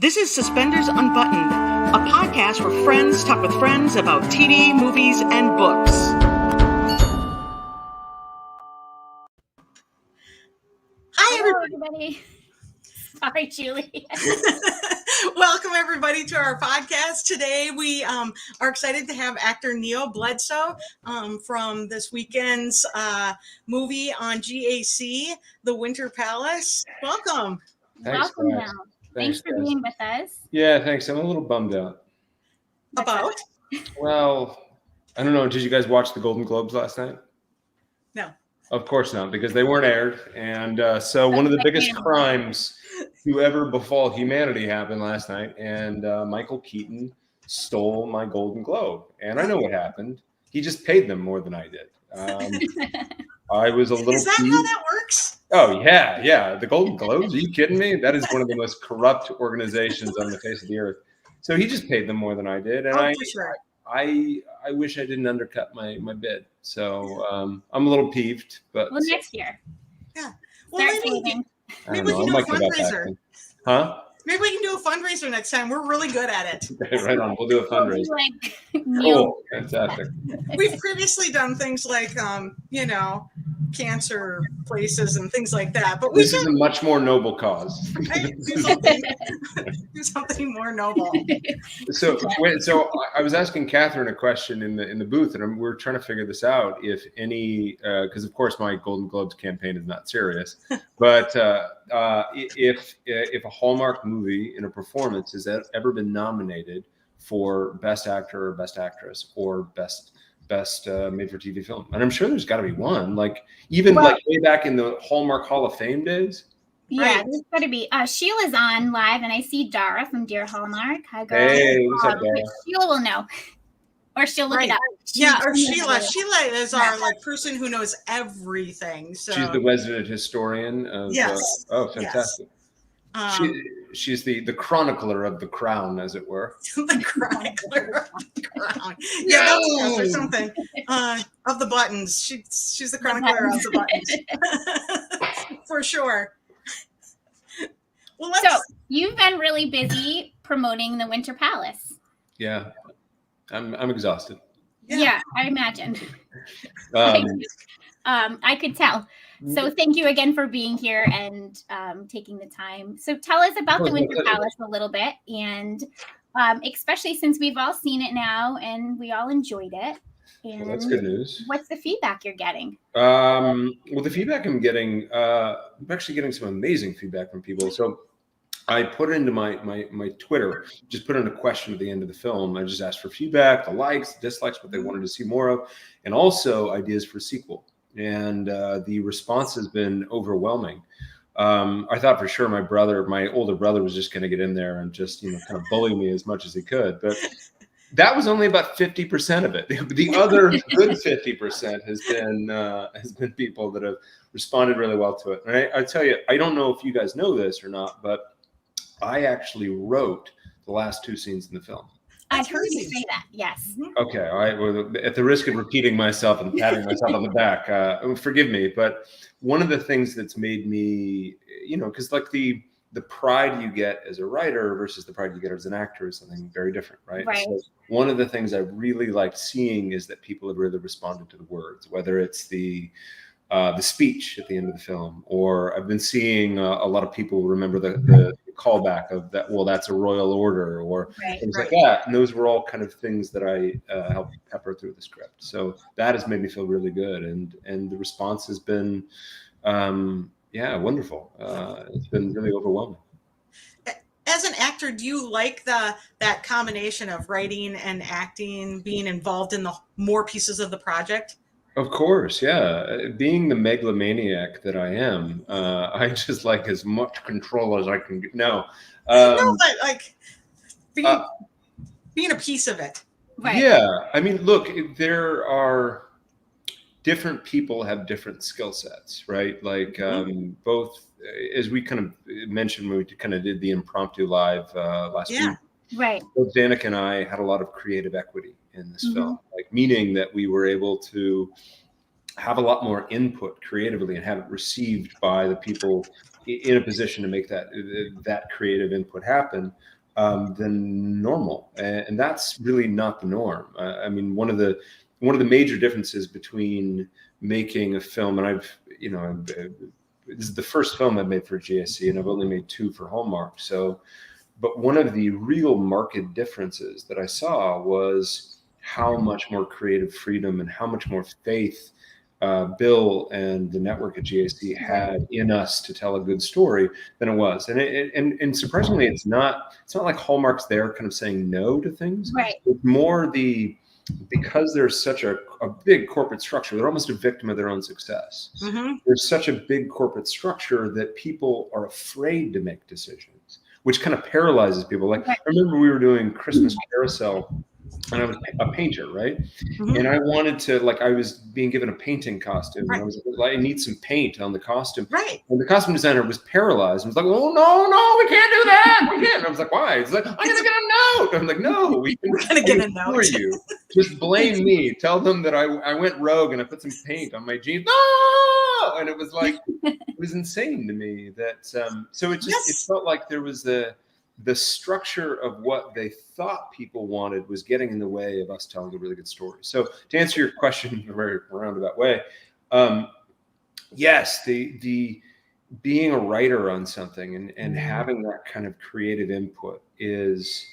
This is Suspenders Unbuttoned, a podcast where friends talk with friends about TV, movies, and books. Hi, everybody. Sorry, Julie. Welcome, everybody, to our podcast. Today, we are excited to have actor Neal Bledsoe from this weekend's movie on GAC, The Winter Palace. Welcome. Welcome, Mel. Thanks for being with us. Yeah, thanks. I'm a little bummed out. About? Well, I don't know. Did you guys watch the Golden Globes last night? No. Of course not, because they weren't aired. And so one of the biggest crimes to ever befall humanity happened last night. And Michael Keaton stole my Golden Globe. And I know what happened. He just paid them more than I did. I was a little. Is that how that works? Oh, yeah. The Golden Globes? Are you kidding me? That is one of the most corrupt organizations on the face of the earth. So he just paid them more than I did. And For sure. I wish I didn't undercut my bid. So I'm a little peeved. But well, next year. Yeah. Well, maybe we can do a fundraiser. Huh? Maybe we can do a fundraiser next time. We're really good at it. Right on. We'll do a fundraiser. Cool. Fantastic. We've previously done things like, cancer places and things like that. But this is a much more noble cause. Right? Do something more noble. So I was asking Catherine a question in the booth, and we're trying to figure this out. If any, because of course my Golden Globes campaign is not serious, but if a Hallmark movie in a performance has ever been nominated for Best Actor or Best Actress or Best made-for-TV film, and I'm sure there's got to be one. Like even like way back in the Hallmark Hall of Fame days. Yeah, right. There's got to be. Sheila's on live, and I see Dara from Dear Hallmark. Hi, girl. Hey, what's up, Dara? Sheila will know, or she'll look it up. Or Sheila. Sheila is our person who knows everything. So she's the resident historian. Yes. Fantastic. Yes. She's the chronicler of the crown, as it were. The chronicler of the crown. Yeah, that's or something. Of the buttons. She's the chronicler of the buttons. For sure. Well, so you've been really busy promoting the Winter Palace. Yeah. I'm exhausted. Yeah, I imagine. I could tell. So thank you again for being here and taking the time. So tell us about the Winter Palace a little bit, and especially since we've all seen it now and we all enjoyed it. And well, that's good news. What's the feedback you're getting? Well, the feedback I'm getting, I'm actually getting some amazing feedback from people. So I put into my Twitter, just put in a question at the end of the film. I just asked for feedback, the likes, the dislikes, what they wanted to see more of, and also ideas for a sequel. And the response has been overwhelming. I thought for sure my older brother was just going to get in there and just, kind of bully me as much as he could. But that was only about 50% of it. The other good 50% has been people that have responded really well to it. And I tell you, I don't know if you guys know this or not, but I actually wrote the last two scenes in the film. I heard you say that. Yes. Okay. All right. Well, at the risk of repeating myself and patting myself on the back, forgive me. But one of the things that's made me, because like the pride you get as a writer versus the pride you get as an actor is something very different, right? Right. So one of the things I really liked seeing is that people have really responded to the words, whether it's the speech at the end of the film, or I've been seeing a lot of people remember the callback of that. Well, that's a royal order, or things like that. And those were all kind of things that I helped pepper through the script. So that has made me feel really good, and the response has been, wonderful. It's been really overwhelming. As an actor, do you like that combination of writing and acting, being involved in the more pieces of the project? Of course, yeah. Being the megalomaniac that I am, I just like as much control as I can get. No, but like being a piece of it. Right. Yeah, I mean, look, there are different people have different skill sets, right? Like both, as we kind of mentioned when we kind of did the impromptu live last week. Right. Both Danica and I had a lot of creative equity in this film, like meaning that we were able to have a lot more input creatively and have it received by the people in a position to make that creative input happen than normal, and that's really not the norm. I mean, one of the major differences between making a film, and this is the first film I've made for GAC, and I've only made 2 for Hallmark. So, but one of the real marked differences that I saw was how much more creative freedom and how much more faith Bill and the network at GAC had in us to tell a good story than it was. And surprisingly, it's not like Hallmark's there kind of saying no to things. Right. It's more because there's such a big corporate structure, they're almost a victim of their own success. Mm-hmm. There's such a big corporate structure that people are afraid to make decisions, which kind of paralyzes people. Like, I remember we were doing Christmas Carousel, and I was a painter, right? Mm-hmm. And I wanted to, like, I was being given a painting costume. Right. And I was like, I need some paint on the costume. Right. And the costume designer was paralyzed and was like, oh, no, we can't do that. We can't. And I was like, why? He's like, I'm going to get a note. I'm like, no, we're going to get a note. For you. Just blame me. Tell them that I went rogue and I put some paint on my jeans. No! And it was like, it was insane to me that, so it just, it felt like there was the structure of what they thought people wanted was getting in the way of us telling a really good story. So to answer your question in a very roundabout way, yes, the being a writer on something and having that kind of creative input is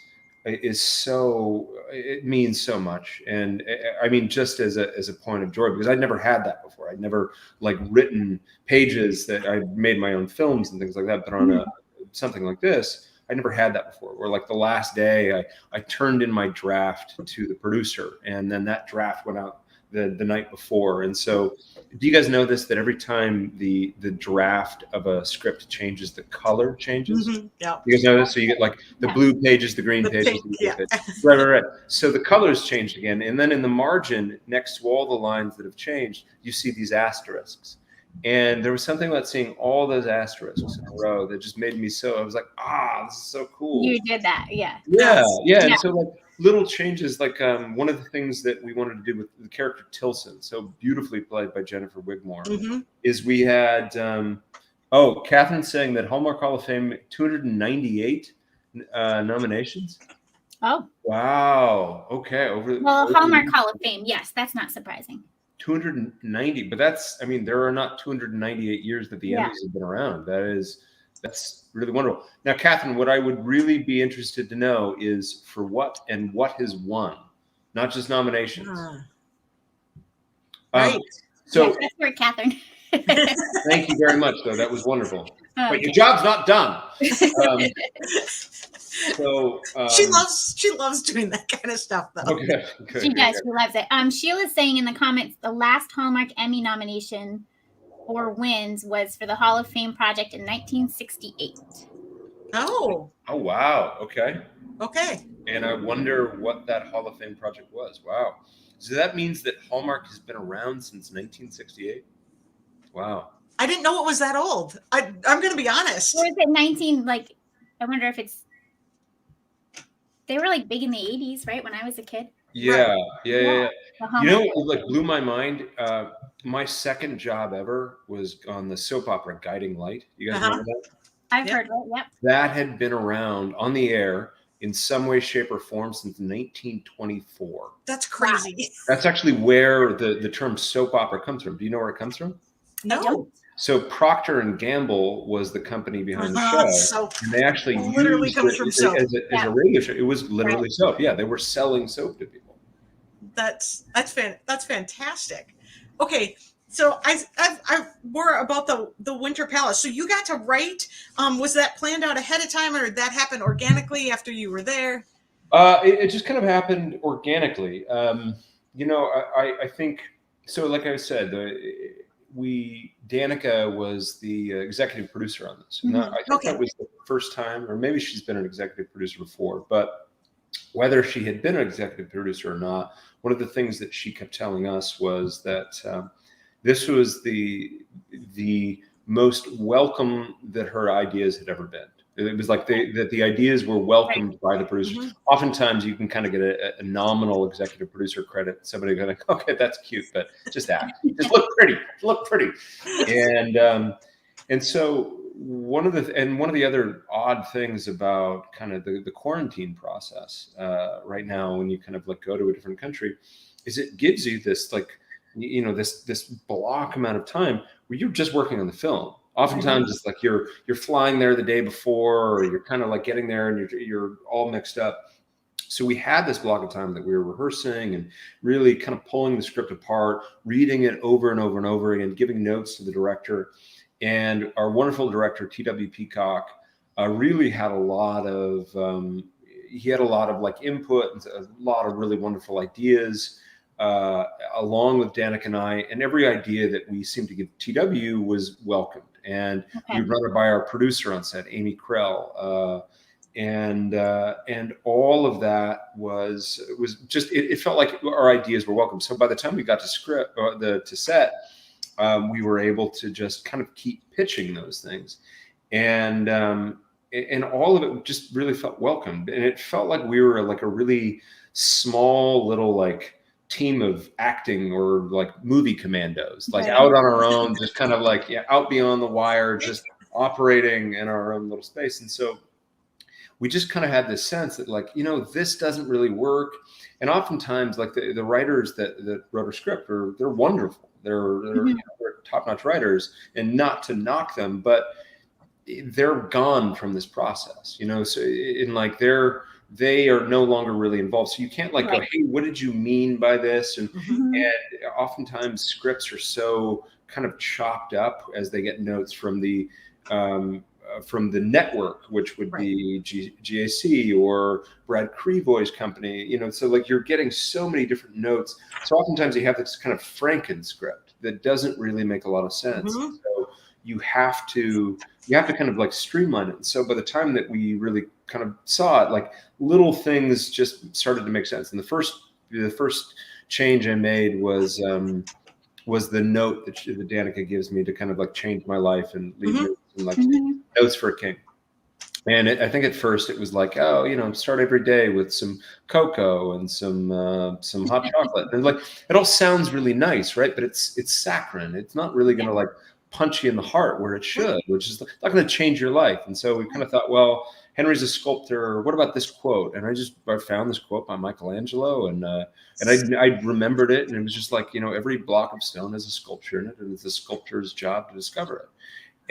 so, it means so much. And I mean, just as a point of joy, because I'd never had that before. I'd never like written pages that I made my own films and things like that, but on something like this, I never had that before. Where like the last day I turned in my draft to the producer, and then that draft went out the night before. And so do you guys know this, that every time the draft of a script changes, the color changes? Mm-hmm. Yeah. You guys know this? So you get like the blue pages, the green pages. Right. So the colors changed again. And then in the margin next to all the lines that have changed, you see these asterisks. And there was something about seeing all those asterisks in a row that just made me I was like, this is so cool. You did that. Yeah. Yeah. And so like little changes, like one of the things that we wanted to do with the character Tilson, so beautifully played by Jennifer Wigmore, is we had, Catherine's saying that Hallmark Hall of Fame, 298 nominations. Oh. Wow. Okay. Hallmark Hall of Fame. Yes, that's not surprising. 290, but there are not 298 years that the Emmys have been around. That's really wonderful. Now, Catherine, what I would really be interested to know is for what and what has won, not just nominations. Right. So that's for Catherine. Thank you very much, though. That was wonderful. But your job's not done. She loves doing that kind of stuff, though. Okay. She does. She loves it. Sheila's saying in the comments, the last Hallmark Emmy nomination or wins was for the Hall of Fame project in 1968. Oh, wow. Okay. And I wonder what that Hall of Fame project was. Wow. So that means that Hallmark has been around since 1968. Wow. I didn't know it was that old. I'm going to be honest. Or is it 19? Like, I wonder if it's. They were like big in the 80s, right? When I was a kid. Yeah. You know what like blew my mind? My second job ever was on the soap opera Guiding Light. You guys remember that? I've heard of it. Yep. That had been around on the air in some way, shape, or form since 1924. That's crazy. Wow. That's actually where the term soap opera comes from. Do you know where it comes from? No. So Procter and Gamble was the company behind the show, soap. And they actually literally comes from soap as a radio show. It was literally soap. Yeah, they were selling soap to people. That's fantastic. Okay, so I more about the Winter Palace. So you got to write. Was that planned out ahead of time, or did that happen organically after you were there? It just kind of happened organically. I think so. Like I said, Danica was the executive producer on this. And I think that was the first time, or maybe she's been an executive producer before, but whether she had been an executive producer or not, one of the things that she kept telling us was that this was the most welcome that her ideas had ever been. It was like that the ideas were welcomed by the producers. Oftentimes you can kind of get a nominal executive producer credit. Somebody going, okay, that's cute, but just act. Just look pretty. And so one of the other odd things about kind of the quarantine process right now, when you kind of like go to a different country, is it gives you this like, this block amount of time where you're just working on the film. Oftentimes it's like you're flying there the day before, or you're kind of like getting there and you're all mixed up. So we had this block of time that we were rehearsing and really kind of pulling the script apart, reading it over and over and over again, giving notes to the director. And our wonderful director, T.W. Peacock, really had a lot of like input and a lot of really wonderful ideas, along with Danica and I. And every idea that we seemed to give TW was welcomed. And we run it by our producer on set, Amy Krell. And all of that was just, it felt like our ideas were welcome. So by the time we got to set, we were able to just kind of keep pitching those things, and all of it just really felt welcomed. And it felt like we were like a really small little like team of acting or like movie commandos, like out on our own, just kind of like out beyond the wire, just operating in our own little space. And so we just kind of had this sense that like, this doesn't really work. And oftentimes like the writers that wrote our script they're wonderful. They're top-notch writers, and not to knock them, but they're gone from this process, so in like they are no longer really involved. So you can't like go, hey, what did you mean by this? And oftentimes scripts are so kind of chopped up as they get notes from the network, which would be GAC or Brad Crevoy's company, so like you're getting so many different notes. So oftentimes you have this kind of Franken script that doesn't really make a lot of sense. So you have to kind of like streamline it. And so by the time that we really kind of saw it, like little things just started to make sense. And the first change I made was the note that Danica gives me to kind of like change my life and leave me and like notes for a king. And I think at first it was like, start every day with some cocoa and some hot chocolate. And like, it all sounds really nice, right? But it's saccharine. It's not really going to like punch you in the heart where it should, which is not going to change your life. And so we kind of thought, well, Henry's a sculptor. What about this quote? And I found this quote by Michelangelo, and I remembered it, and it was just like, every block of stone has a sculpture in it, and it's the sculptor's job to discover it.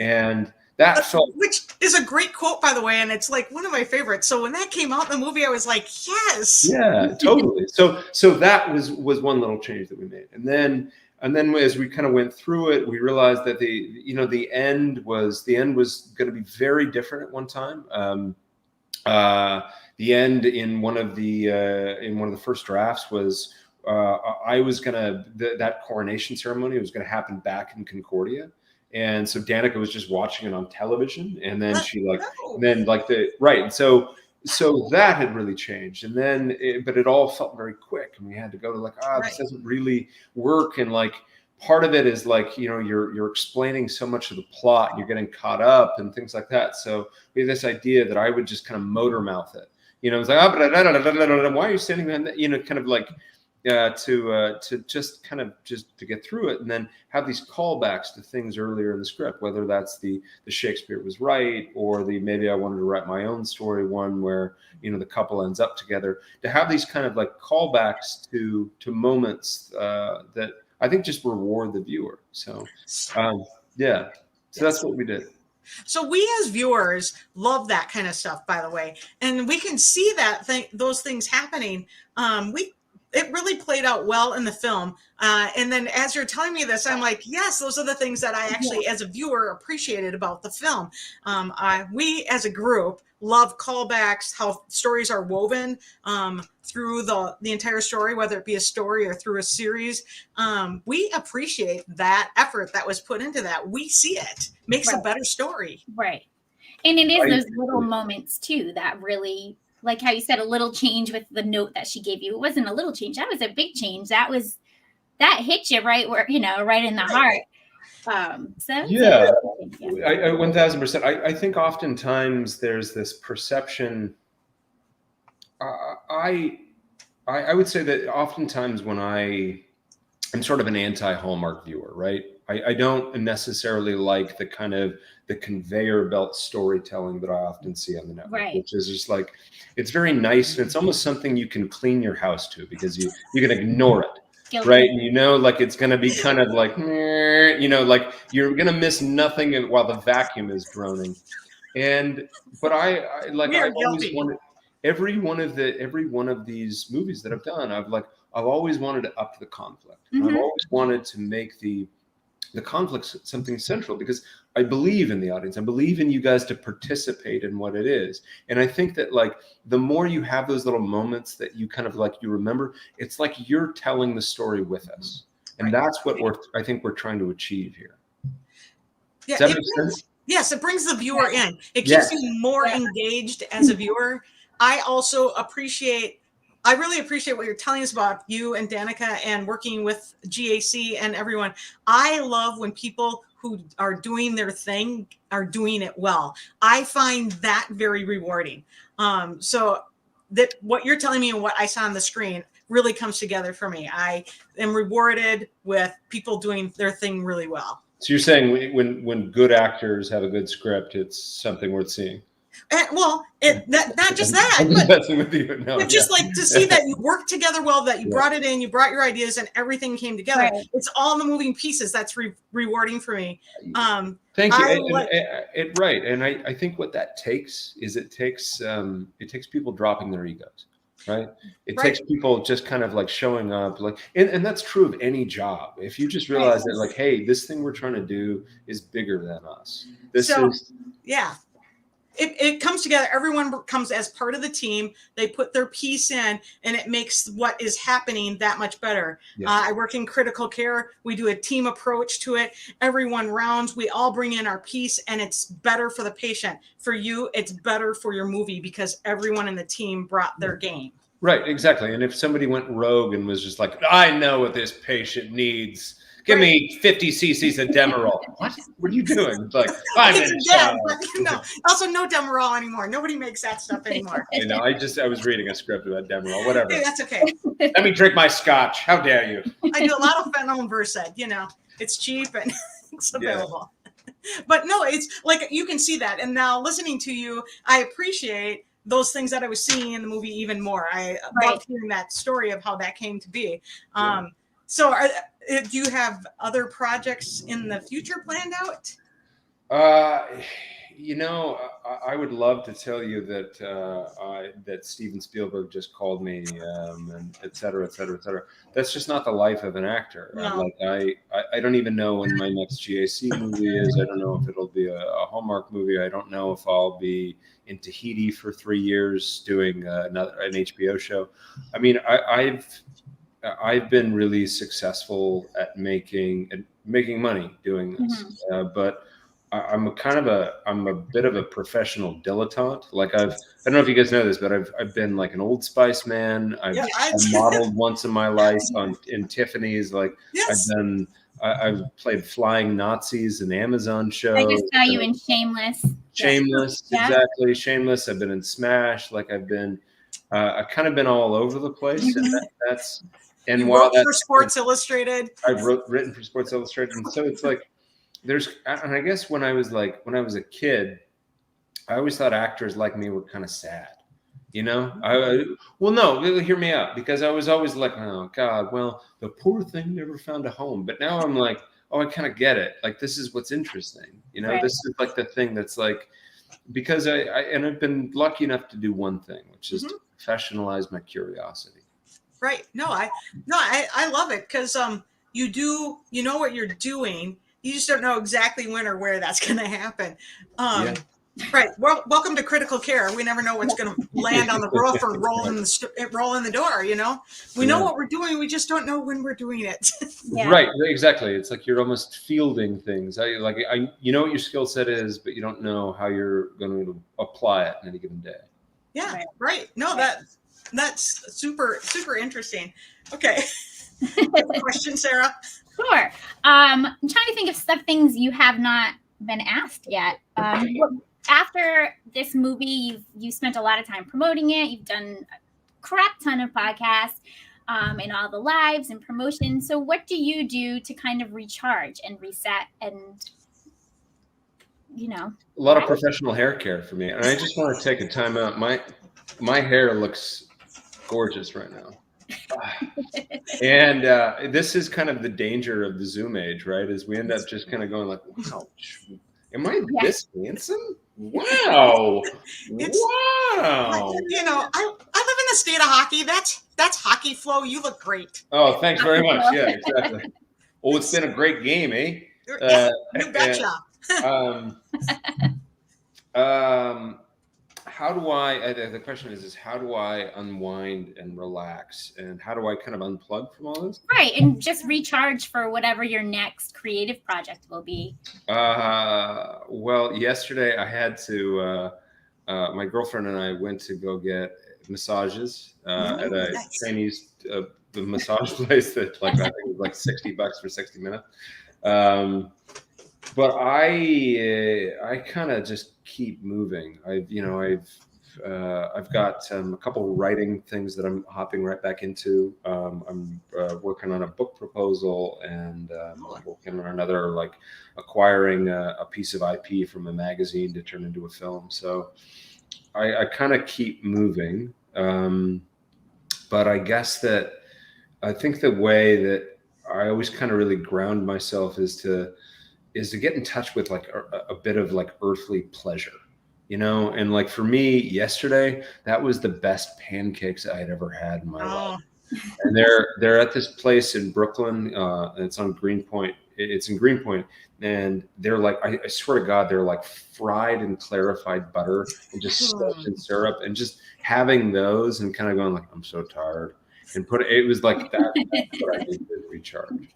And that felt, which is a great quote, by the way, and it's like one of my favorites. So when that came out in the movie, I was like, yes, yeah, totally. So that was one little change that we made, and then as we kind of went through it, we realized that the end was going to be very different at one time. The end in one of the first drafts was that coronation ceremony was going to happen back in Concordia. And so Danica was just watching it on television, and then and so that had really changed. And then, but it all felt very quick, and we had to go to like, this doesn't really work. And like, part of it is like, you're explaining so much of the plot, and you're getting caught up and things like that. So we had this idea that I would just kind of motor mouth it. It was like, why are you standing behind that? Kind of like, to just kind of to get through it, and then have these callbacks to things earlier in the script, whether that's the Shakespeare was right, or maybe I wanted to write my own story, one where the couple ends up together, to have these kind of like callbacks to moments that I think just reward the viewer. So that's what we did. So we as viewers love that kind of stuff, by the way, and we can see those things happening. It really played out well in the film. And then as you're telling me this, I'm like, yes, those are the things that I actually, as a viewer, appreciated about the film. We as a group love callbacks, how stories are woven through the entire story, whether it be a story or through a series. We appreciate that effort that was put into that. We see it makes a better story. Right. And it is those little moments too that really, like how you said, a little change with the note that she gave you. It wasn't a little change. That was a big change. That hit you right where, right in the heart. So I 1000%. I think oftentimes there's this perception. I would say that oftentimes when I'm sort of an anti-Hallmark viewer, right? I don't necessarily like the kind of the conveyor belt storytelling that I often see on the network, which is just like, it's very nice. And it's almost something you can clean your house to, because you can ignore it. Guilty. Right. And like it's going to be kind of like, like you're going to miss nothing while the vacuum is droning. But I always wanted every one of these movies that I've done, I've always wanted to up the conflict. Mm-hmm. I've always wanted to make the conflict something central, because I believe in the audience. I believe in you guys to participate in what it is. And I think that like the more you have those little moments that you kind of like, you remember, it's like you're telling the story with us. And that's what I think we're trying to achieve here. Yeah, Does that make sense? Yes, it brings the viewer in. It keeps you more engaged as a viewer. I really appreciate what you're telling us about you and Danica and working with GAC and everyone. I love when people who are doing their thing are doing it well. I find that very rewarding. So that what you're telling me and what I saw on the screen really comes together for me. I am rewarded with people doing their thing really well. So you're saying when good actors have a good script, it's something worth seeing. Well, not just that, but just like to see that you worked together well, that you brought it in, you brought your ideas, and everything came together. Right. It's all the moving pieces. That's rewarding for me. Thank you. Right, and I think what that takes is it takes people dropping their egos. Right. It takes people just kind of like showing up, like, and that's true of any job. If you just realize that, like, hey, this thing we're trying to do is bigger than us. It comes together. Everyone comes as part of the team. They put their piece in, and it makes what is happening that much better. Yes. I work in critical care. We do a team approach to it. Everyone rounds. We all bring in our piece, and it's better for the patient. For you, it's better for your movie because everyone in the team brought their game. Right, exactly. And if somebody went rogue and was just like, I know what this patient needs. Give me 50 cc's of Demerol. What are you doing? It's like, also no Demerol anymore. Nobody makes that stuff anymore. I was reading a script about Demerol, whatever. Hey, that's okay. Let me drink my scotch. How dare you? I do a lot of fentanyl and Versed. It's cheap and it's available. Yeah. But no, it's like you can see that. And now listening to you, I appreciate those things that I was seeing in the movie even more. I loved hearing that story of how that came to be. So do you have other projects in the future planned out? I would love to tell you that Steven Spielberg just called me, and et cetera, et cetera, et cetera. That's just not the life of an actor. No. I don't even know when my next GAC movie is. I don't know if it'll be a Hallmark movie. I don't know if I'll be in Tahiti for 3 years doing an HBO show. I mean, I've been really successful at making money doing this, but I'm a bit of a professional dilettante. Like I don't know if you guys know this, but I've been like an Old Spice man. I've modeled once in my life in Tiffany's. Like I've played flying Nazis in Amazon shows. I just saw you in Shameless. Exactly. Shameless. I've been in Smash. Like I've kind of been all over the place, and while that's for Sports Illustrated, I've written for Sports Illustrated, and so it's like and I guess when I was a kid, I always thought actors like me were kind of sad, no, hear me out, because I was always like, oh God, well, the poor thing never found a home. But now I'm like, oh, I kind of get it. Like this is what's interesting, This is like the thing that's like, because I've been lucky enough to do one thing, which is to professionalize my curiosity. Right. No, I love it because you know what you're doing. You just don't know exactly when or where that's going to happen. Right. Well, welcome to critical care. We never know what's going to land on the roof or roll in the door. We know what we're doing. We just don't know when we're doing it. Right. Exactly. It's like you're almost fielding things. You know what your skill set is, but you don't know how you're going to apply it in any given day. Yeah. Right. No, that's super, super interesting. Okay. Question, Sarah? Sure. I'm trying to think of things you have not been asked yet. After this movie, you spent a lot of time promoting it. You've done a crap ton of podcasts. and all the lives and promotions. So what do you do to kind of recharge and reset and, A lot of professional hair care for me. And I just want to take a time out. My hair looks gorgeous right now. And this is kind of the danger of the Zoom age, right? Is we end up just kind of going like, wow, am I this handsome? Wow. Wow. You know, I live in the state of hockey. That's hockey flow. You look great. Oh, thanks very much. Yeah, exactly. Oh, it's been a great game, eh? You betcha. How do I, the question is how do I unwind and relax, and how do I kind of unplug from all this? Right. And just recharge for whatever your next creative project will be. Well, yesterday I had to, my girlfriend and I went to go get massages at a Chinese massage place that I think was like $60 for 60 minutes. But I kind of just keep moving. I've got a couple writing things that I'm hopping right back into. I'm working on a book proposal, and I'm working on another, like acquiring a piece of IP from a magazine to turn into a film. So I kind of keep moving. But I guess that I think the way that I always kind of really ground myself is to get in touch with like a bit of like earthly pleasure, and like for me yesterday, that was the best pancakes I had ever had in my life. And they're at this place in Brooklyn. It's on Greenpoint. It's in Greenpoint. And they're like, I swear to God, they're like fried in clarified butter and just soaked in syrup, and just having those and kind of going like, I'm so tired. And it was like that's what I did to recharge.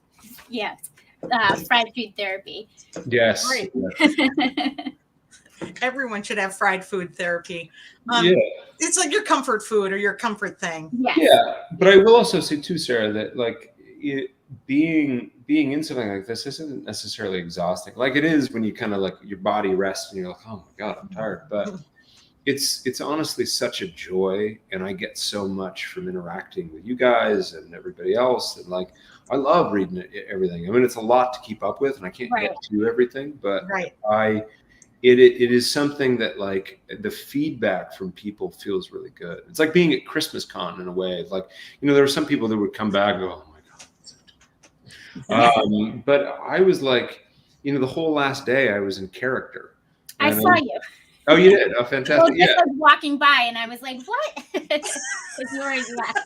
Yes. Fried food therapy. Yes. Right. Everyone should have fried food therapy. It's like your comfort food or your comfort thing. Yes. Yeah. But I will also say too, Sarah, that like being in something like this isn't necessarily exhausting. Like it is when you kind of like your body rests and you're like, oh my God, I'm tired. But it's honestly such a joy, and I get so much from interacting with you guys and everybody else. And like, I love reading everything. I mean, it's a lot to keep up with, and I can't get to everything, but it is something that like the feedback from people feels really good. It's like being at Christmas Con in a way. Like, there were some people that would come back and go, oh my God. But I was like, the whole last day I was in character. I saw you. Oh, you did? Oh, fantastic. Well, just was walking by, and I was like, what? You already left.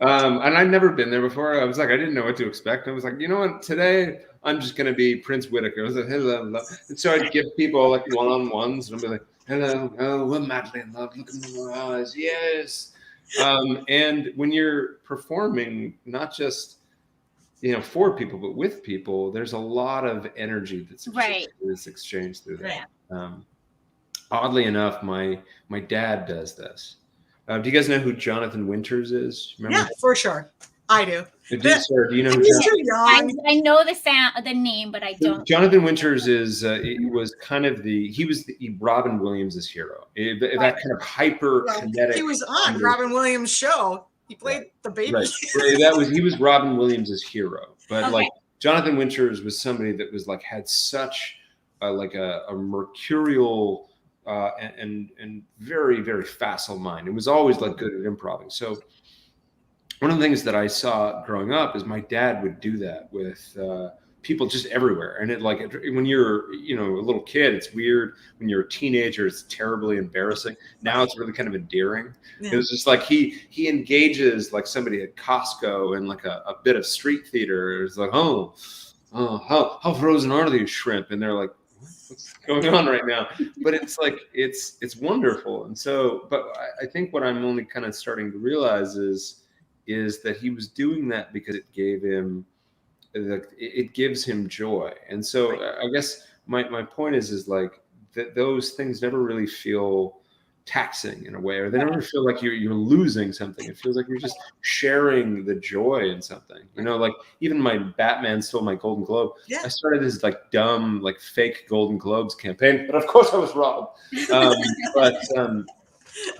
And I'd never been there before. I was like, I didn't know what to expect. I was like, you know what? Today, I'm just going to be Prince Whitaker. I was like, hello. And so I'd give people like one-on-ones, and I'd be like, hello, oh, we're madly in love. Look into my eyes. Yes. And when you're performing, not just, for people, but with people, there's a lot of energy that's exchanged through that. Oddly enough, my dad does this. Do you guys know who Jonathan Winters is? Remember? Yeah, for sure. I do. Sir, do you know who I know the name, but I don't. Jonathan Winters is was kind of he was Robin Williams' hero. That kind of hyper kinetic. He was on Robin Williams' show. He played the baby. Right. He was Robin Williams' hero. But like Jonathan Winters was somebody that was like had such like a mercurial and very, very facile mind. It was always like good at improvising. So one of the things that I saw growing up is my dad would do that with people just everywhere. And when you're, a little kid, it's weird. When you're a teenager, it's terribly embarrassing. Now it's really kind of endearing. Yeah. It was just like he engages like somebody at Costco and like a bit of street theater. It's like, oh, how frozen are these shrimp? And they're like, what's going on right now? But it's like it's wonderful. And so, but I think what I'm only kind of starting to realize is that he was doing that because it gives him joy. And so I guess my point is like that those things never really feel taxing in a way, or they never feel like you're losing something. It feels like you're just sharing the joy in something. Like even my Batman Stole My Golden Globe. Yeah. I started this like dumb, like fake Golden Globes campaign, but of course I was wrong.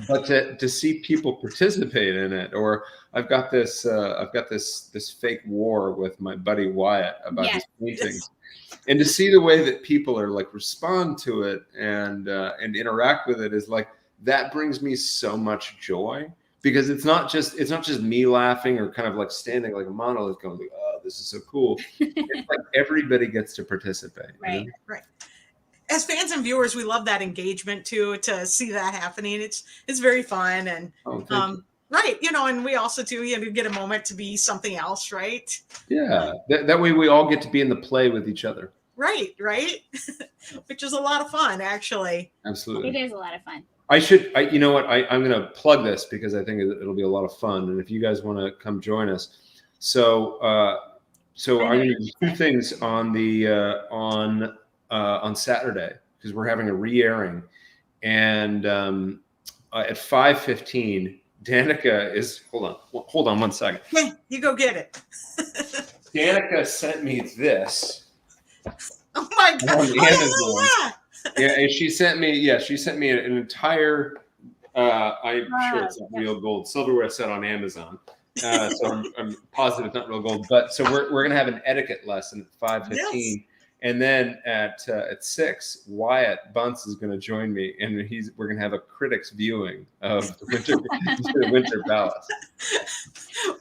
but to see people participate in it, or I've got this fake war with my buddy Wyatt about his paintings, and to see the way that people are like respond to it and interact with it is like, that brings me so much joy, because it's not just me laughing or kind of like standing like a monolith going like, oh, this is so cool. It's like everybody gets to participate. Right. You know? Right. As fans and viewers, we love that engagement too, to see that happening. It's very fun. And right, you know, and we also too, you know, get a moment to be something else, right? Yeah, that way we all get to be in the play with each other. Right. Which is a lot of fun, actually. Absolutely. It is a lot of fun. You know what? I'm going to plug this because I think it'll be a lot of fun. And if you guys want to come join us, so I'm going to do two things on Saturday, because we're having a re-airing, and at 5:15, Danica is hold on 1 second. Yeah, you go get it. Danica sent me this. Oh my God! On Amazon. Yeah, and she sent me an entire. I'm sure it's not real gold silverware set on Amazon. So I'm positive it's not real gold. But so we're gonna have an etiquette lesson at 5:15, and then at 6, Wyatt Bunce is gonna join me, and we're gonna have a critics viewing of the Winter Palace.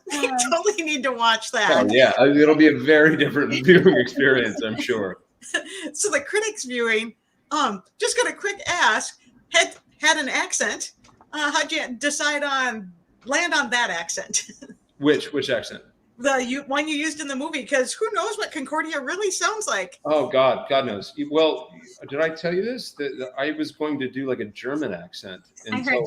We totally need to watch that. Oh yeah, it'll be a very different viewing experience, I'm sure. So the critics viewing. Just got a quick ask. Had an accent. How'd you decide on land on that accent? Which accent? The one you used in the movie, because who knows what Concordia really sounds like? Oh God knows. Well, did I tell you this? That I was going to do like a German accent until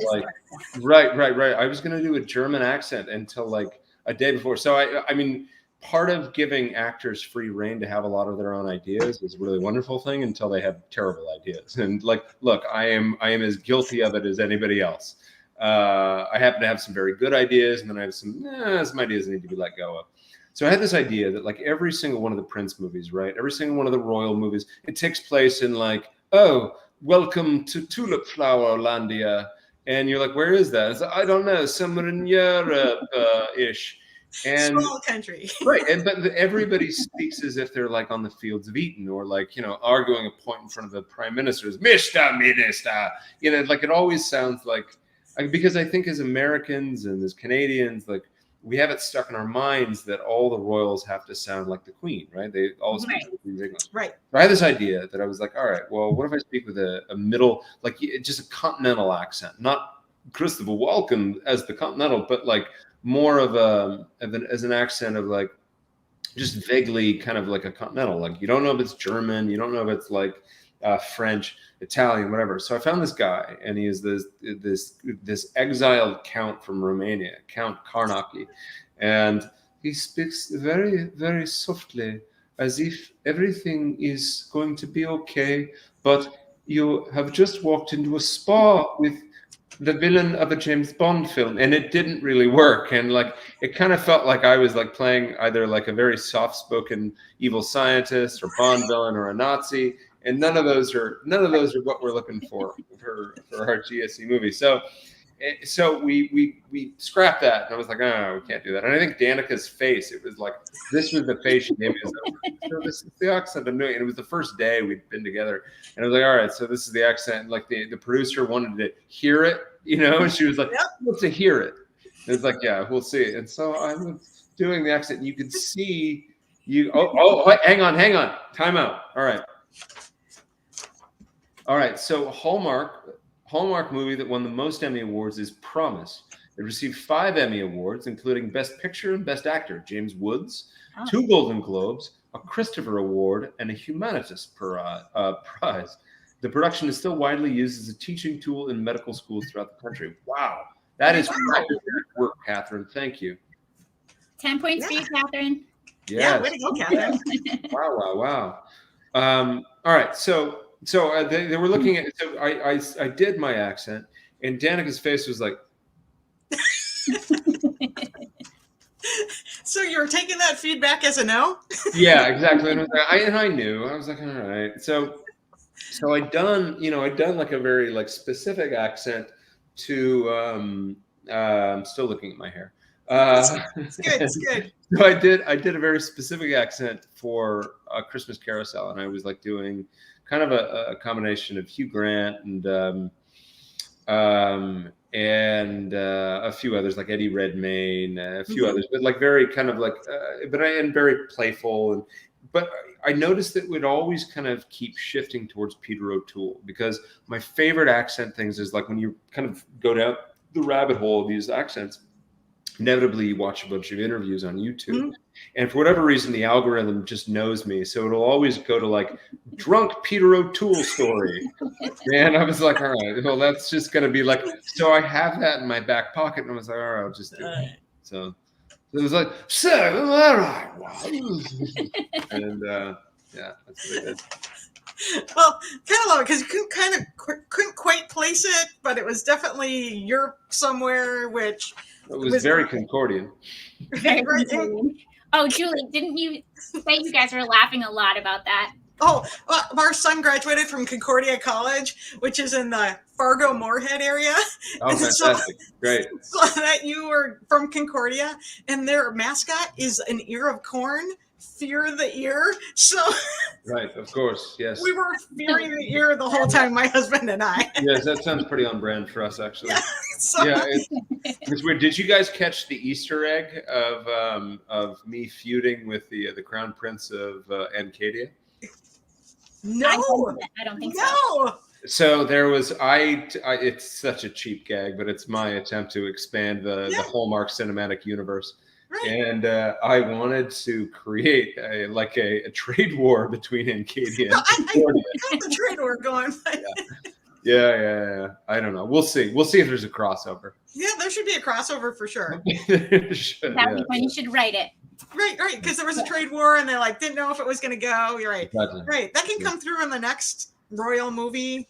right. I was going to do a German accent until like a day before. So I mean. Part of giving actors free reign to have a lot of their own ideas is a really wonderful thing until they have terrible ideas. And like, look, I am as guilty of it as anybody else. I happen to have some very good ideas, and then I have some ideas that need to be let go of. So I had this idea that like every single one of the Prince movies, right? Every single one of the royal movies, it takes place in like, oh, welcome to Tulip Flower Landia. And you're like, where is that? It's like, I don't know, somewhere in Europe-ish. And small country. Right. But everybody speaks as if they're like on the fields of Eton, or like, you know, arguing a point in front of the prime minister's Mr. Minister. You know, like it always sounds like, because I think as Americans and as Canadians, like we have it stuck in our minds that all the royals have to sound like the Queen, right? They all speak like the Queen's English. Right. So I had this idea that I was like, all right, well, what if I speak with a middle, like just a continental accent, not Christopher Walken as the continental, but like more of as an accent of like just vaguely kind of like a continental, like you don't know if it's German, you don't know if it's like French, Italian, whatever. So I found this guy, and he is this exiled count from Romania, Count Karnaki, and he speaks very, very softly, as if everything is going to be okay, but you have just walked into a spa with the villain of a James Bond film, and it didn't really work. And like it kind of felt like I was like playing either like a very soft-spoken evil scientist or Bond villain or a Nazi, and none of those are what we're looking for our GSC movie. So we scrapped that, and I was like, oh, we can't do that. And I think Danica's face, it was like, this was the face she gave me. So this is the accent I'm doing. And it was the first day we'd been together, and I was like, all right, so this is the accent. And like the producer wanted to hear it, you know, and she was like, let's hear it. And it's like, yeah, we'll see. And so I was doing the accent, and you could see hang on, time out. All right. So Hallmark movie that won the most Emmy Awards is Promise. It received 5 Emmy Awards, including Best Picture and Best Actor, James Woods, 2 Golden Globes, a Christopher Award, and a Humanitas Prize. The production is still widely used as a teaching tool in medical schools throughout the country. Wow. That is work, Catherine. Thank you. 10 points for you, Catherine. Yes. Yeah, way to go, Catherine. Wow. All right. So they were looking at. So I did my accent, and Danica's face was like. So you were taking that feedback as a no? Yeah, exactly. And I knew. I was like, all right. So I'd done like a very like specific accent to I'm still looking at my hair. It's good. It's good. So I did a very specific accent for a Christmas Carousel, and I was like doing kind of a combination of Hugh Grant and a few others like Eddie Redmayne, a few others, but like very kind of like, and very playful. But I noticed that it would always kind of keep shifting towards Peter O'Toole, because my favorite accent things is like when you kind of go down the rabbit hole of these accents, inevitably you watch a bunch of interviews on YouTube. And for whatever reason, the algorithm just knows me. So it'll always go to like drunk Peter O'Toole story. And I was like, all right, well, that's just going to be like, so I have that in my back pocket. And I was like, all right, I'll just do it. So it was like, so, all right. And yeah, that's what it is. Well, kind of love it because you couldn't quite place it, but it was definitely Europe somewhere, which it was very Concordian. Very Concordian. Oh, Julie, didn't you say you guys were laughing a lot about that? Oh, well, our son graduated from Concordia College, which is in the Fargo Moorhead area. Oh, fantastic. Great. So that you were from Concordia, and their mascot is an ear of corn. Fear the ear. So right, of course, yes. We were fearing the ear the whole time, my husband and I. Yes, that sounds pretty on brand for us, actually. Yeah, it's weird. Did you guys catch the Easter egg of me feuding with the Crown Prince of Ancadia? No, I don't think so. So there was it's such a cheap gag, but it's my attempt to expand the Hallmark cinematic universe. Right. And I wanted to create a trade war between Ancadia and Concordia. I got the trade war going. Yeah. I don't know. We'll see. We'll see if there's a crossover. Yeah, there should be a crossover for sure. That'd be fun. You should write it. Right. Because there was a trade war, and they didn't know if it was going to go. You're right. Exactly. Right. That can come through in the next royal movie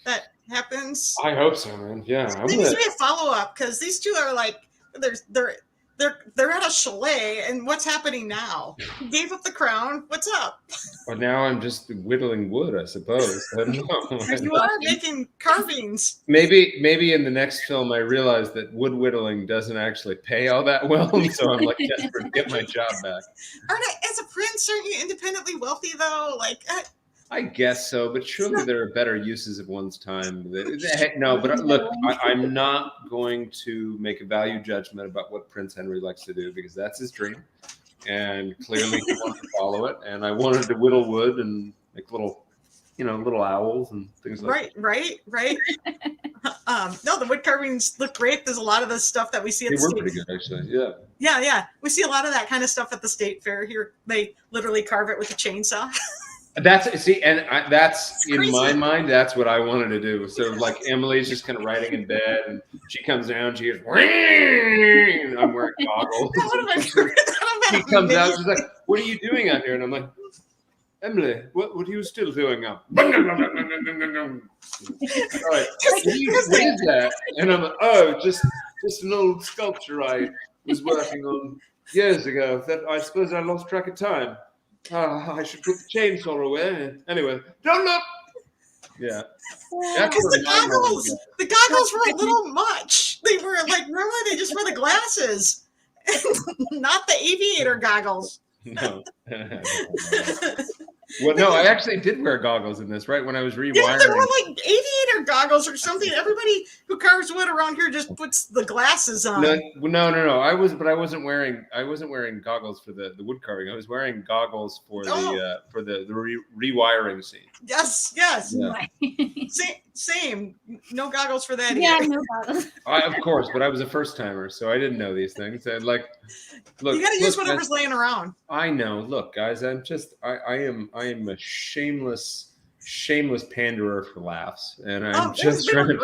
that happens. I hope so, man. Yeah. There needs to be a follow up because these two are they're at a chalet, and what's happening now? He gave up the crown. What's up? Well, now I'm just whittling wood, I suppose. I don't know. You are making carvings. Maybe in the next film I realize that wood whittling doesn't actually pay all that well, so I'm like desperate to get my job back. As a prince, aren't you independently wealthy though? I guess so, but surely there are better uses of one's time. No, but look, I'm not going to make a value judgment about what Prince Henry likes to do because that's his dream, and clearly he wanted to follow it. And I wanted to whittle wood and make little owls and things like that. Right. No, the wood carvings look great. There's a lot of the stuff that we see at the state. They were pretty good, actually. Yeah. Yeah. We see a lot of that kind of stuff at the state fair here. They literally carve it with a chainsaw. That's in my mind. That's what I wanted to do. So like Emily's just kind of writing in bed, and she comes down. She goes, and I'm wearing goggles. She comes out. She's like, "What are you doing out here?" And I'm like, "Emily, what are you still doing up?" All right, what is that? And I'm like, "Oh, just an old sculpture I was working on years ago. That I suppose I lost track of time. I should put the chainsaw away. Anyway, don't look." Yeah. Because the goggles were a little much. They were remember they just wore the glasses, not the aviator goggles. No. Well, no, I actually did wear goggles in this, right? When I was rewiring. Yeah, they were like aviator goggles or something. Everybody who carves wood around here just puts the glasses on. No. I wasn't wearing goggles for the wood carving. I was wearing goggles for the rewiring scene. Yes. Yeah. Same. No goggles for that. Yeah, no goggles. Of course, but I was a first timer, so I didn't know these things. And look, you got to use whatever's laying around. I know. Look, guys, I am a shameless panderer for laughs, and I'm just trying to.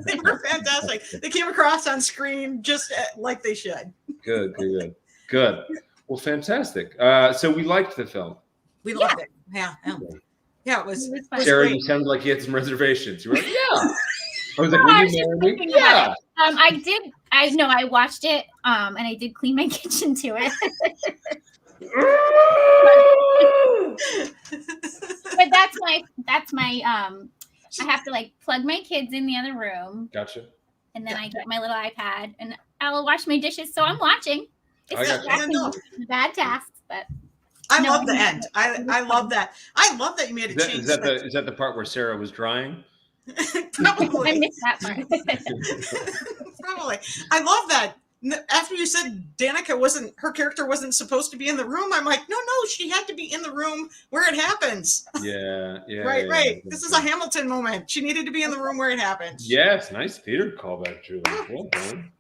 They were fantastic. They came across on screen just like they should. Good. Well, fantastic. So we liked the film. We loved it. Yeah, it was Sarah, you sounded like you had some reservations. You were like, yeah. I was like, will you marry me? Yeah. I did. I watched it, and I did clean my kitchen to it. But that's my I have to plug my kids in the other room. Gotcha. and then I get my little iPad and I'll wash my dishes. So I'm watching. It's I got distracting, bad tasks, but I no, love the end. I love that. I love that you made a change. Is that the part where Sarah was drying? Probably. I missed that part. Probably. I love that. After you said her character wasn't supposed to be in the room, I'm like, no, she had to be in the room where it happens. Yeah. Right. This is a Hamilton moment. She needed to be in the room where it happens. Yes, nice theater callback, Julie. Well done.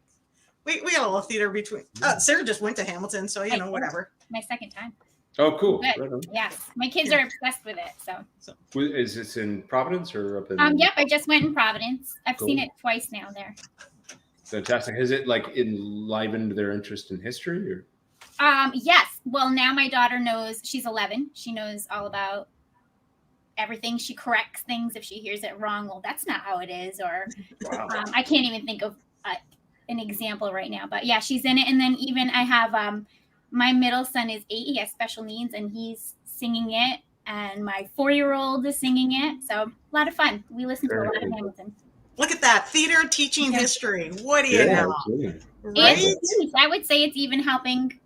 We got a little theater between. Sarah just went to Hamilton, so whatever. My second time. Oh, cool. Right on. Yes, my kids are obsessed with it. So. Is this in Providence or up in? Yep, I just went in Providence. I've Cool. seen it twice now there. Fantastic. Has it like enlivened their interest in history? Or? Yes. Well, now my daughter knows. She's 11. She knows all about everything. She corrects things if she hears it wrong. Well, that's not how it is. Or Wow. I can't even think of an example right now. But yeah, she's in it. And then even I have my middle son is 8. He has special needs, and he's singing it. And my 4-year-old is singing it. So a lot of fun. We listen to a lot of Hamilton. Look at that. Theater teaching history. What do you know? Absolutely. Right? I would say it's even helping.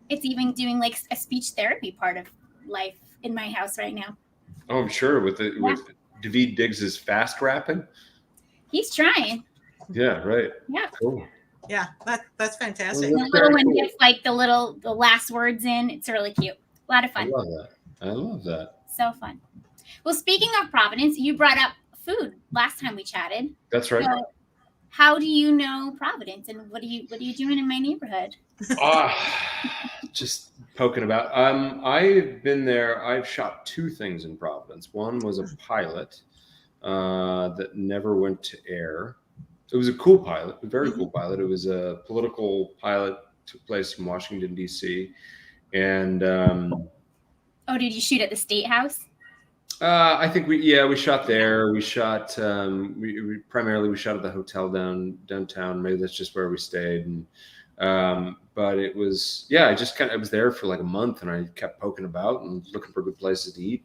It's even doing like a speech therapy part of life in my house right now. Oh, I'm sure with David Diggs's fast rapping. He's trying. Yeah, right. Yeah. Cool. Yeah, that's fantastic. The little one gets like the last words in. It's really cute. A lot of fun. I love that. So fun. Well, speaking of Providence, you brought up food last time we chatted. That's right. So how do you know Providence, and what are you doing in my neighborhood? Just poking about. I've been there. I've shot 2 things in Providence. One was a pilot that never went to air. It was a cool pilot, a very cool pilot. It was a political pilot, took place in Washington, D.C. And did you shoot at the State House? I think we shot there. We shot we primarily shot at the hotel downtown. Maybe that's just where we stayed. And but it was I was there for like a month, and I kept poking about and looking for good places to eat.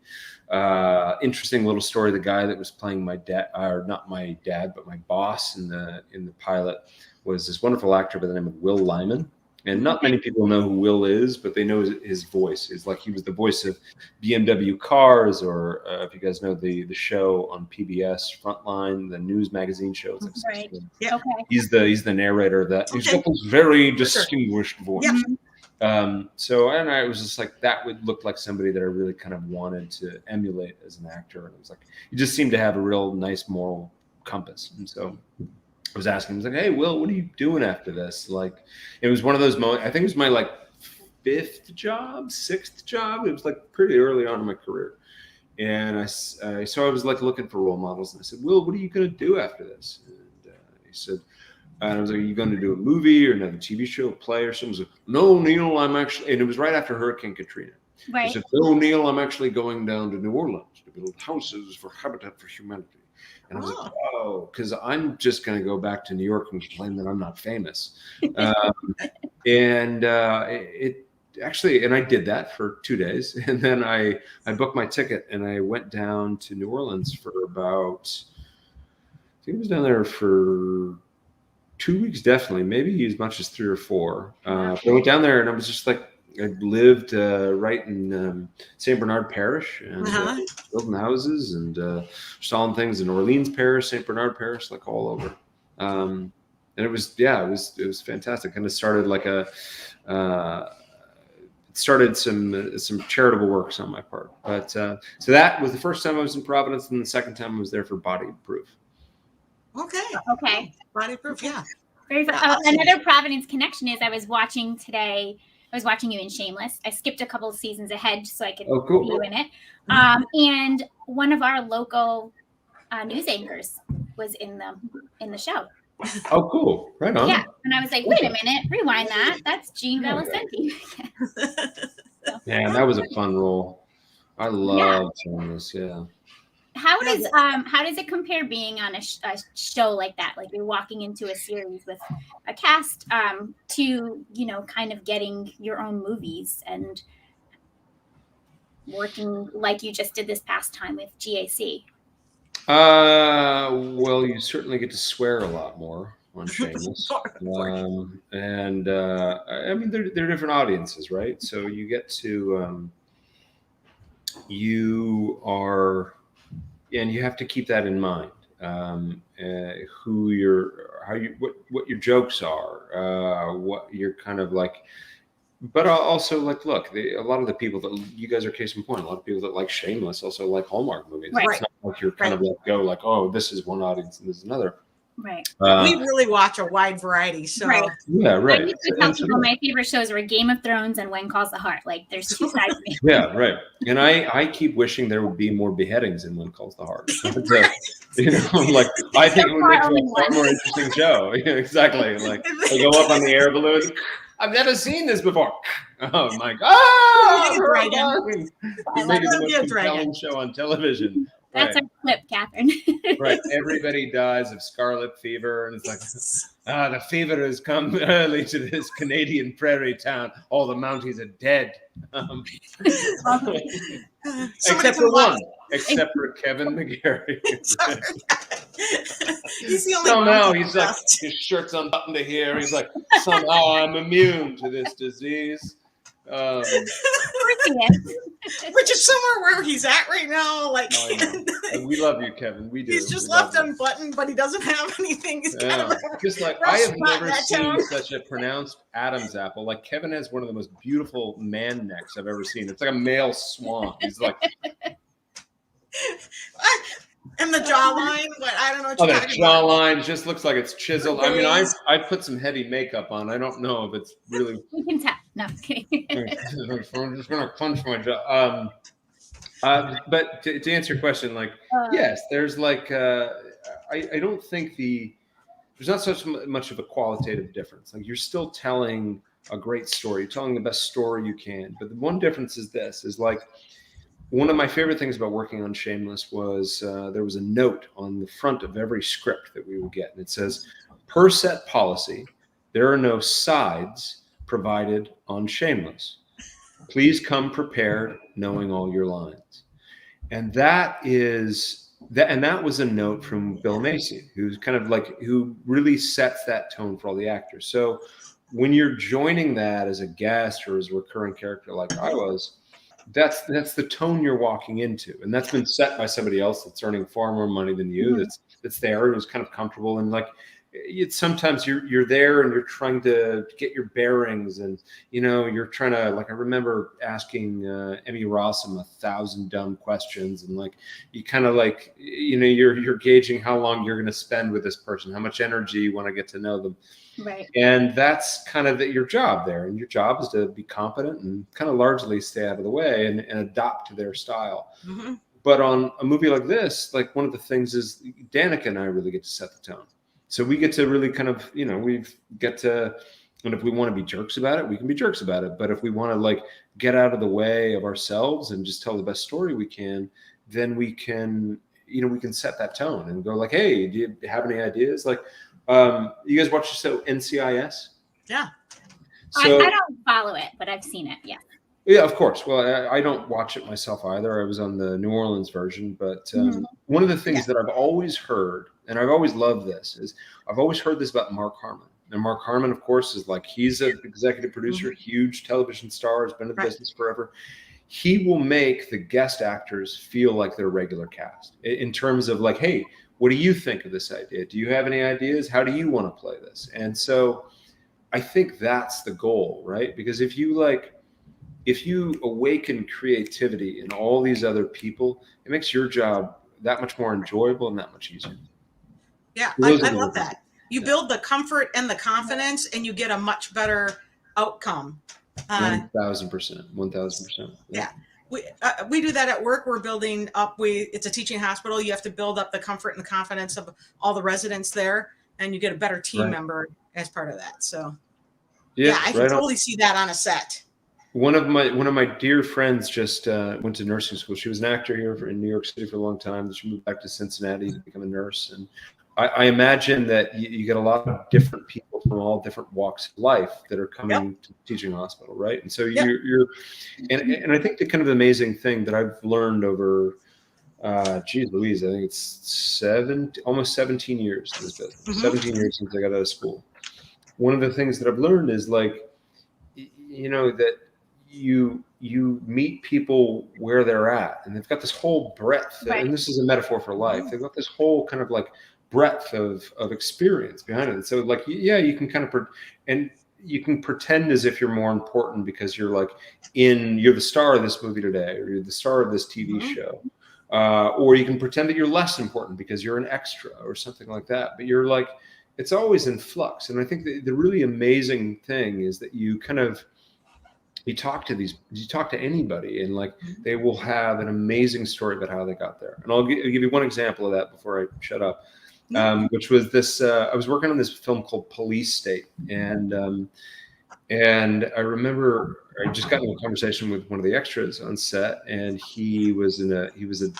Interesting little story. The guy that was playing my dad, or not my dad, but my boss in the pilot, was this wonderful actor by the name of Will Lyman. And not many people know who Will is, but they know his voice. It's like he was the voice of BMW cars, or if you guys know the show on PBS, Frontline, the news magazine show. Right. Yeah. Okay. He's the narrator of that. He's got this very distinguished voice. Yeah. So I was just like, that would look like somebody that I really kind of wanted to emulate as an actor. And it was like, he just seemed to have a real nice moral compass. And so I was asking him, I was like, hey, Will, what are you doing after this? Like, it was one of those moments. I think it was my like 6th job. It was like pretty early on in my career. And so I was like looking for role models. And I said, Will, what are you going to do after this? And he said, and I was like, are you going to do a movie or another TV show, a play or something? He said, no, Neal, I'm actually, and it was right after Hurricane Katrina. Right. He said, no, Neal, I'm actually going down to New Orleans to build houses for Habitat for Humanity. And I was like, because I'm just going to go back to New York and complain that I'm not famous. It actually, and I did that for 2 days. And then I booked my ticket and I went down to New Orleans for about, I think I was down there for 2 weeks, definitely, maybe as much as 3 or 4. I went down there and I was just like, I lived right in St. Bernard Parish, and building houses and installing things in Orleans Parish, St. Bernard Parish, like all over. And it was fantastic. Kind of started like some charitable works on my part. But so that was the first time I was in Providence, and the second time I was there for Body Proof. Okay. Body Proof, yeah. Very fun. Another Providence connection is I was watching you in Shameless. I skipped a couple of seasons ahead so I could see you in it. And one of our local news anchors was in the show. Oh, cool. Right on. Yeah. And I was like, wait a minute, rewind that. That's Gene Valicenti. Yeah, that was a fun role. I loved Shameless, yeah. How does it compare being on a show like that? Like you're walking into a series with a cast to, kind of getting your own movies and working like you just did this past time with GAC. Well, you certainly get to swear a lot more. on Shameless. Of course. And I mean, they're different audiences, right? So you get to, you are, and you have to keep that in mind. Who what your jokes are, what you're kind of like, but also like, look, a lot of the people that you guys are case in point, a lot of people that like Shameless also like Hallmark movies. Right. It's not like you're kind of like like, oh, this is one audience and this is another. Right. We really watch a wide variety. So Right. Yeah, right. I used to tell people my favorite shows were Game of Thrones and When Calls the Heart. Like there's two sides to me. Yeah, right. And I keep wishing there would be more beheadings in When Calls the Heart. You know, like I think it would make it a far more interesting show. Yeah, exactly. Like they go up on the air balloon. I've never seen this before. Oh my God! You made it the most compelling show on television. That's our clip, Catherine. Right. Everybody dies of scarlet fever, and it's like, the fever has come early to this Canadian prairie town. All the Mounties are dead. Except for one. Except for Kevin McGarry. He's the only somehow he's like, his shirt's unbuttoned to here. He's like, somehow I'm immune to this disease. Which is somewhere where he's at right now. Like, we love you, Kevin. We do. He's just left unbuttoned, but he doesn't have anything. He's kind of just like I have never seen such a pronounced Adam's apple. Like Kevin has one of the most beautiful man necks I've ever seen. It's like a male swan. He's like. And the jawline, but I don't know what you're talking about. The jawline just looks like it's chiseled. I mean, I put some heavy makeup on. I don't know if it's really. We can tell. No, I'm kidding. I'm just gonna clench my jaw. But to answer your question, like, yes, there's like, I don't think there's not such much of a qualitative difference. Like, you're still telling a great story. You're telling the best story you can. But the one difference is like. One of my favorite things about working on Shameless was there was a note on the front of every script that we would get. And it says, per set policy, there are no sides provided on Shameless. Please come prepared knowing all your lines. And that was a note from Bill Macy, who's kind of like, who really sets that tone for all the actors. So when you're joining that as a guest or as a recurring character like I was, that's the tone you're walking into, and that's been set by somebody else that's earning far more money than you. Mm-hmm. That's there and is kind of comfortable, and like it's sometimes you're there and you're trying to get your bearings, and you're trying to, like, I remember asking Emmy Rossum 1,000 dumb questions, and like you kind of like you're gauging how long you're going to spend with this person, how much energy you want to get to know them. Right. And that's kind of your job there. And your job is to be competent and kind of largely stay out of the way and adopt to their style. Mm-hmm. But on a movie like this, like one of the things is Danica and I really get to set the tone. So we get to really kind of, and if we want to be jerks about it, we can be jerks about it. But if we want to like get out of the way of ourselves and just tell the best story we can, then we can, we can set that tone and go like, hey, do you have any ideas? Like, you guys watch the show NCIS? Yeah. So, I don't follow it, but I've seen it. Yeah. Yeah, of course. Well, I don't watch it myself either. I was on the New Orleans version, but one of the things that I've always heard, and I've always loved this, is I've always heard this about Mark Harmon. And Mark Harmon, of course, is like, he's an executive producer, huge television star, has been in the business forever. He will make the guest actors feel like they're regular cast in terms of like, hey, what do you think of this idea? Do you have any ideas? How do you want to play this? And so I think that's the goal, right? Because if you awaken creativity in all these other people, it makes your job that much more enjoyable and that much easier. Yeah, I love that. You build the comfort and the confidence, and you get a much better outcome. 1,000%. Yeah. We do that at work. We're building up. It's a teaching hospital. You have to build up the comfort and the confidence of all the residents there, and you get a better team member as part of that. So, I can totally see that on a set. One of my dear friends just went to nursing school. She was an actor here in New York City for a long time. She moved back to Cincinnati to become a nurse, and I imagine that you get a lot of different people from all different walks of life that are coming to the teaching hospital, right? And so you're and I think the kind of amazing thing that I've learned over Geez Louise, I think it's almost 17 years in this business. Mhm. 17 years since I got out of school. One of the things that I've learned is like, that you meet people where they're at, and they've got this whole breadth, Right. and this is a metaphor for life. They've got this whole kind of like breadth of experience behind it. And so like, yeah, you can kind of and you can pretend as if you're more important because you're like you're the star of this movie today, or you're the star of this TV show. Or you can pretend that you're less important because you're an extra or something like that. But you're like, it's always in flux. And I think the really amazing thing is that you talk to anybody, and like they will have an amazing story about how they got there. And I'll give you one example of that before I shut up, which was this. I was working on this film called Police State, and I remember I just got into a conversation with one of the extras on set, and he was a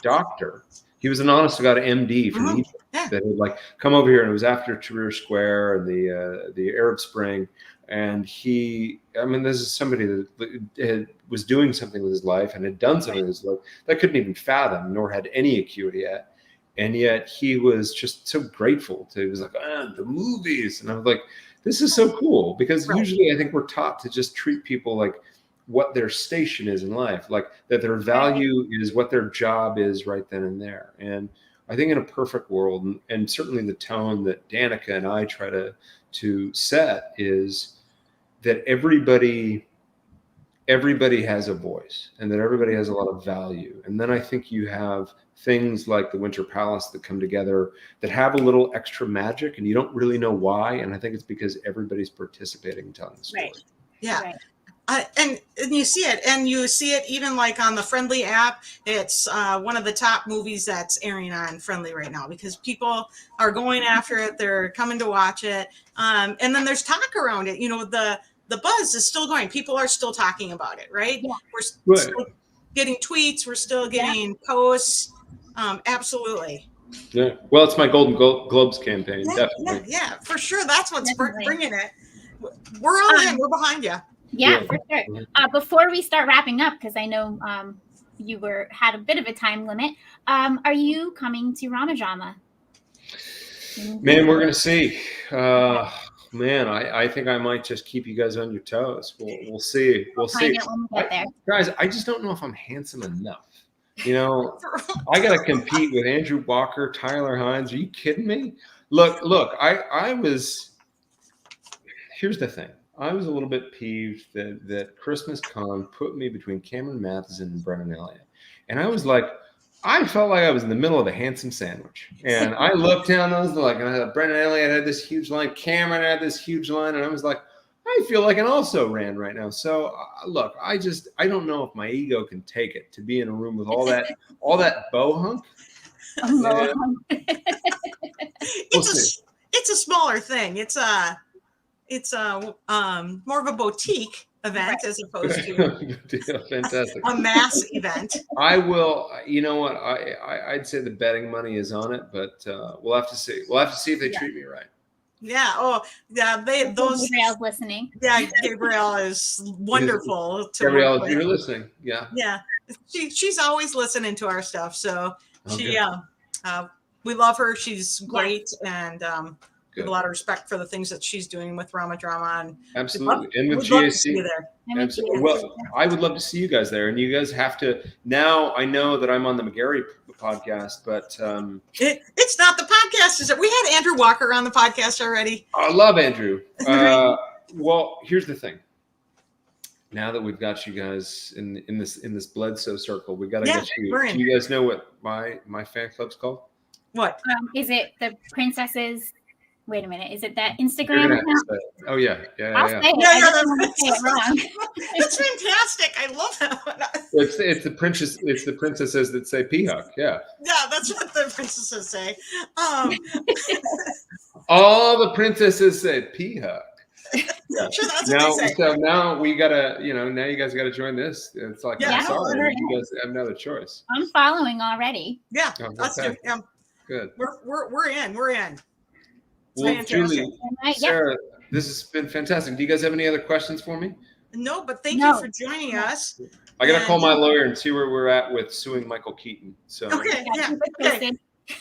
doctor. He was an honest to God MD from Egypt that had like come over here, and it was after Tahrir Square and the Arab Spring. And this is somebody that was doing something with his life and had done something with his life that I couldn't even fathom, nor had any acuity at. And yet he was just so grateful he was like, the movies. And I was like, this is so cool, because usually I think we're taught to just treat people like what their station is in life, like that their value is what their job is right then and there. And I think in a perfect world, and certainly the tone that Danica and I try to set is that everybody has a voice, and that everybody has a lot of value. And then I think you have things like the Winter Palace that come together that have a little extra magic, and you don't really know why. And I think it's because everybody's participating in telling the story. Right. Yeah. Right. And you see it even like on the Friendly app. It's one of the top movies that's airing on Friendly right now, because people are going after it. They're coming to watch it. And then there's talk around it. The buzz is still going. People are still talking about it, right? Yeah. We're still getting tweets. We're still getting posts. Absolutely. Yeah. Well, it's my Golden Globes campaign. Definitely. Yeah, for sure. That's what's bringing it. We're all in. We're behind you. Yeah, for sure. Before we start wrapping up, because I know you had a bit of a time limit, are you coming to Ramadrama? Man, we're gonna see. Man, I think I might just keep you guys on your toes. We'll see. We'll see. When we get there. Guys, I just don't know if I'm handsome enough. I gotta compete with Andrew Walker, Tyler Hines. Are you kidding me? Look, I was. Here's the thing. I was a little bit peeved that Christmas Con put me between Cameron Matheson and Brennan Elliott. And I was like, I felt like I was in the middle of a handsome sandwich. And I looked down those, Brennan Elliott had this huge line, Cameron had this huge line, and I was like, I feel like an also ran right now. So look, I don't know if my ego can take it to be in a room with all that bohunk. It's a smaller thing. It's more of a boutique event as opposed to fantastic a mass event. I will. You know what? I'd say the betting money is on it, but we'll have to see. We'll have to see if they treat me right. Yeah. Oh, yeah. Gabrielle's listening. Yeah, Gabrielle is wonderful. Gabrielle, if you're listening, yeah. She's always listening to our stuff. So we love her. She's great, and we have a lot of respect for the things that she's doing with Ramadrama. And absolutely, and with GAC. Absolutely. Well, I would love to see you guys there, and you guys have to. Now I know that I'm on the McGarry podcast, but it's not the podcast, is it? We had Andrew Walker on the podcast already. I love Andrew. Well, here's the thing. Now that we've got you guys in this Bledsoe circle, we got to get you. Do you guys know what my fan club's called? What is it? The Princesses. Wait a minute. Is it that Instagram account? Oh yeah. I'll say it. Say it wrong. It's fantastic. I love that one. It's the princess. It's the princesses that say P-Huck. Yeah. Yeah, that's what the princesses say. All the princesses said P-Huck. Yeah. Sure, that's what they say. So now we gotta, now you guys gotta join this. It's like, I'm sorry, you guys have another choice. I'm following already. Yeah, that's good. Good. We're in. We're in. Well, Julie, Sarah, this has been fantastic. Do you guys have any other questions for me? No, but thank you for joining us. I got to call my lawyer and see where we're at with suing Michael Keaton. So okay, yeah, okay.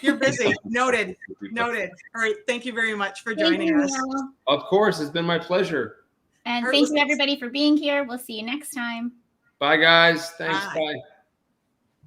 You're busy. Noted. Noted. All right. Thank you very much for joining us. Neal. Of course, it's been my pleasure. And thank you everybody for being here. We'll see you next time. Bye, guys. Thanks. Bye. Bye.